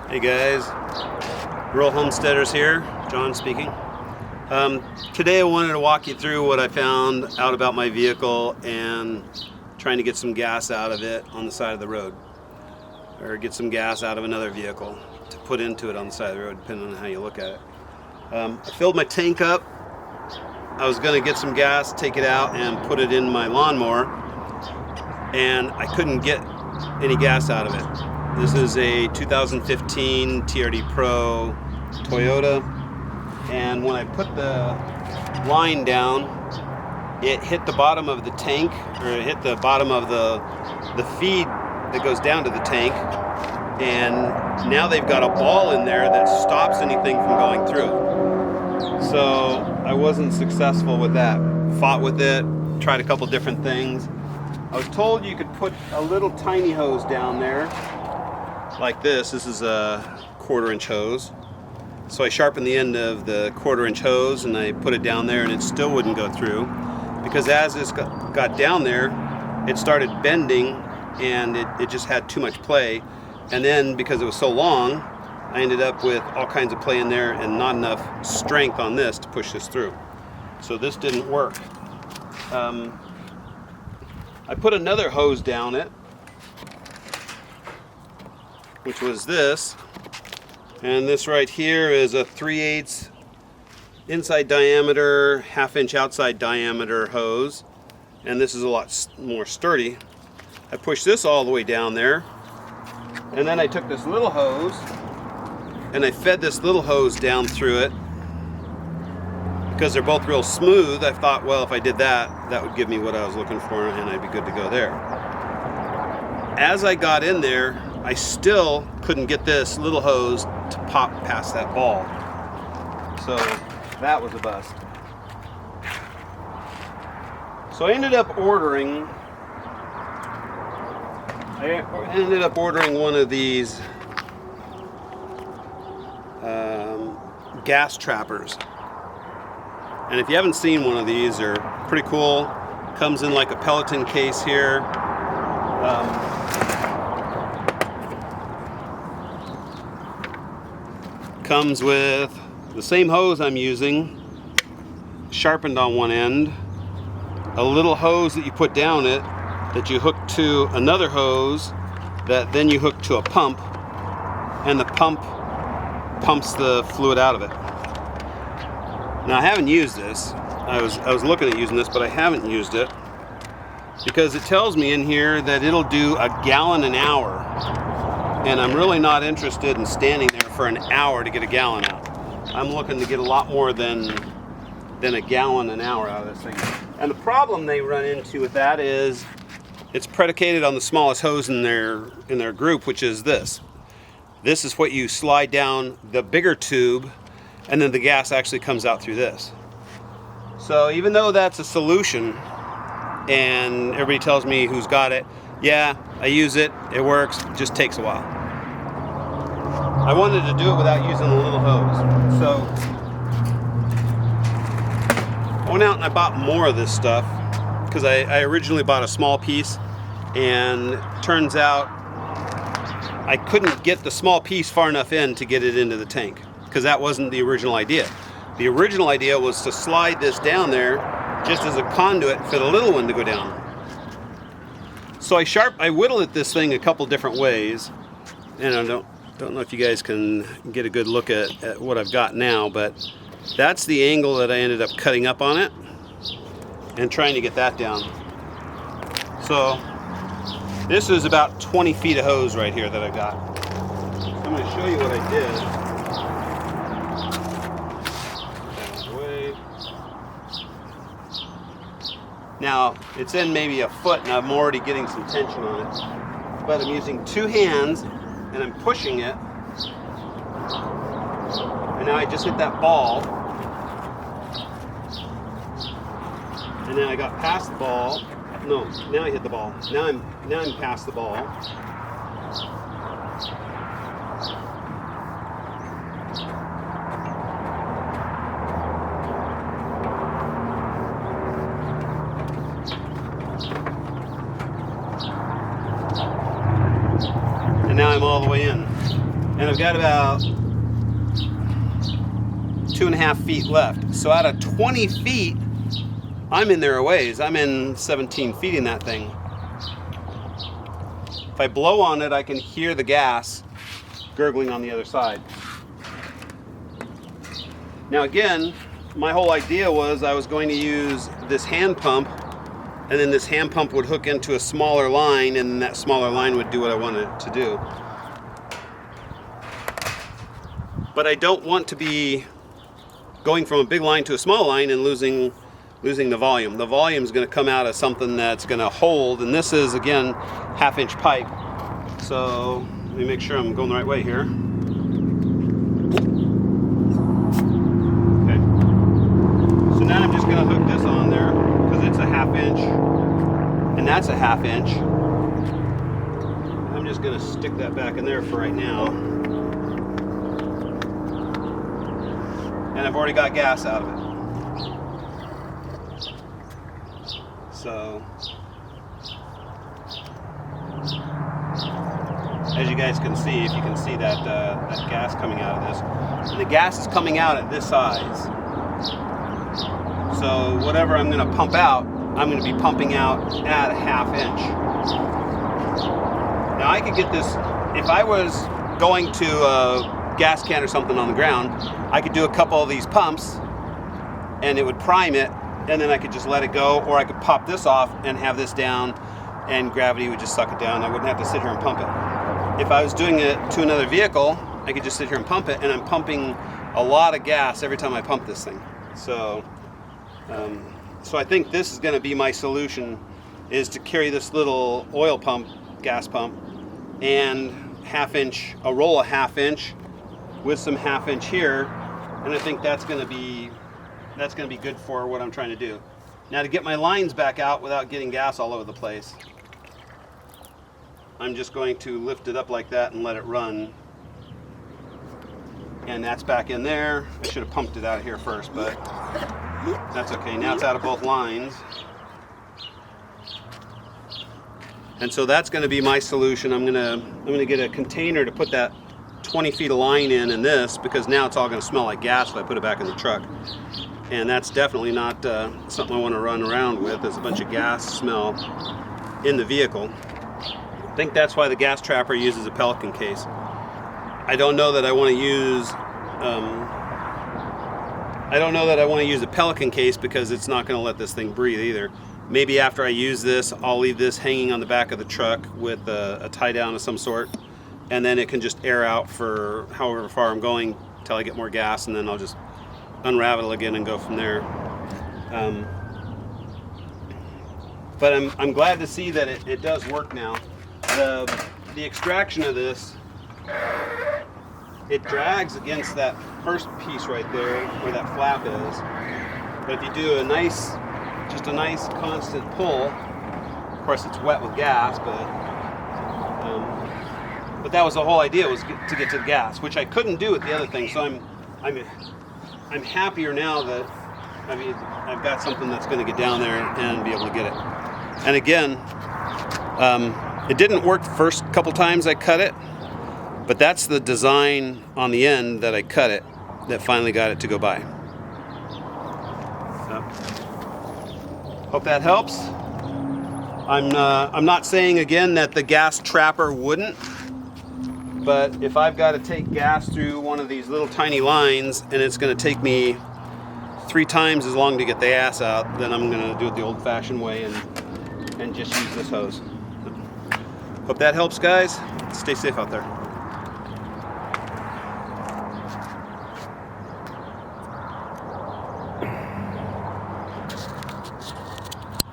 Hey guys, Rural Homesteaders here, John speaking. Today I wanted to walk you through what I found out about my vehicle and trying to get some gas out of it on the side of the road, or get some gas out of another vehicle to put into it on the side of the road, depending on how you look at it. I filled my tank up. I was going to get some gas, take it out and put it in my lawnmower, and I couldn't get any gas out of it. This is a 2015 TRD Pro Toyota, and when I put the line down, it hit the bottom of the tank, or it hit the bottom of the feed that goes down to the tank, and now they've got a ball in there that stops anything from going through. So I wasn't successful with that. Fought with it, tried a couple different things. I was told you could put a little tiny hose down there like this. This is a 1/4-inch hose. So I sharpened the end of the 1/4-inch hose and I put it down there, and it still wouldn't go through, because as this got down there, it started bending and it just had too much play. And then because it was so long, I ended up with all kinds of play in there and not enough strength on this to push this through. So this didn't work. I put another hose down it, which was this, and this right here is a 3/8 inside diameter, 1/2 inch outside diameter hose, and this is a lot more sturdy. I pushed this all the way down there, and then I took this little hose and I fed this little hose down through it. Because they're both real smooth, I thought, well, if I did that, that would give me what I was looking for and I'd be good to go there. As I got in there, I still couldn't get this little hose to pop past that ball. So that was a bust. So I ended up ordering one of these gas trappers. And if you haven't seen one of these, they're pretty cool. Comes in like a Peloton case here. Comes with the same hose I'm using, sharpened on one end, a little hose that you put down it that you hook to another hose that then you hook to a pump, and the pump pumps the fluid out of it. Now I haven't used this. I was looking at using this, but I haven't used it because it tells me in here that it'll do 1 gallon an hour, and I'm really not interested in standing there for an hour to get 1 gallon out. I'm looking to get a lot more than 1 gallon an hour out of this thing. And the problem they run into with that is it's predicated on the smallest hose in their group, which is this. This is what you slide down the bigger tube, and then the gas actually comes out through this. So even though that's a solution, and everybody tells me who's got it, yeah, I use it, it works, it just takes a while. I wanted to do it without using the little hose. So I went out and I bought more of this stuff, because I originally bought a small piece, and turns out I couldn't get the small piece far enough in to get it into the tank, because that wasn't the original idea. The original idea was to slide this down there just as a conduit for the little one to go down. So I whittled at this thing a couple different ways, and I don't know if you guys can get a good look at what I've got now, but that's the angle that I ended up cutting up on it and trying to get that down. So this is about 20 feet of hose right here that I got. I'm going to show you what I did. Now, it's in maybe a foot and I'm already getting some tension on it. But I'm using 2 hands and I'm pushing it. And now I just hit that ball. And then I got past the ball. No, now I hit the ball. Now I'm past the ball. all the way in. And I've got about 2.5 feet left. So out of 20 feet, I'm in there a ways. I'm in 17 feet in that thing. If I blow on it, I can hear the gas gurgling on the other side. Now again, my whole idea was I was going to use this hand pump, and then this hand pump would hook into a smaller line, and then that smaller line would do what I wanted it to do. But I don't want to be going from a big line to a small line and losing the volume. The volume is going to come out of something that's going to hold, and this is, again, 1/2-inch pipe. So let me make sure I'm going the right way here. Okay. So now I'm just going to hook this on there because it's a 1/2 inch, and that's a 1/2 inch. I'm just going to stick that back in there for right now. And I've already got gas out of it. So, as you guys can see, if you can see that gas coming out of this, and the gas is coming out at this size. So whatever I'm going to pump out, I'm going to be pumping out at a 1/2 inch. Now I could get this, if I was going to a gas can or something on the ground, I could do a couple of these pumps and it would prime it, and then I could just let it go, or I could pop this off and have this down and gravity would just suck it down. I wouldn't have to sit here and pump it. If I was doing it to another vehicle, I could just sit here and pump it, and I'm pumping a lot of gas every time I pump this thing. So so I think this is going to be my solution, is to carry this little oil pump, gas pump, and 1/2 inch, a roll of 1/2 inch with some 1/2 inch here, and I think that's going to be good for what I'm trying to do. Now, to get my lines back out without getting gas all over the place, I'm just going to lift it up like that and let it run. And that's back in there. I should have pumped it out of here first, but that's okay. Now it's out of both lines. And so that's going to be my solution. I'm going to get a container to put that 20 feet of line in this, because now it's all going to smell like gas if I put it back in the truck. And that's definitely not something I want to run around with. There's a bunch of gas smell in the vehicle. I think that's why the gas trapper uses a Pelican case. I don't know that I want to use a Pelican case, because it's not going to let this thing breathe either. Maybe after I use this, I'll leave this hanging on the back of the truck with a tie down of some sort, and then it can just air out for however far I'm going till I get more gas, and then I'll just unravel again and go from there. But I'm glad to see that it does work now. The extraction of this, it drags against that first piece right there where that flap is. But if you do just a nice constant pull, of course it's wet with gas, but that was the whole idea, was to get to the gas, which I couldn't do with the other thing. So I'm happier now that I've got something that's going to get down there and be able to get it. And again, it didn't work the first couple times I cut it, but that's the design on the end that I cut it that finally got it to go by. So, hope that helps. I'm not saying again that the gas trapper wouldn't, but if I've got to take gas through one of these little tiny lines and it's going to take me 3 times as long to get the gas out, then I'm going to do it the old-fashioned way and just use this hose. Hope that helps, guys. Stay safe out there.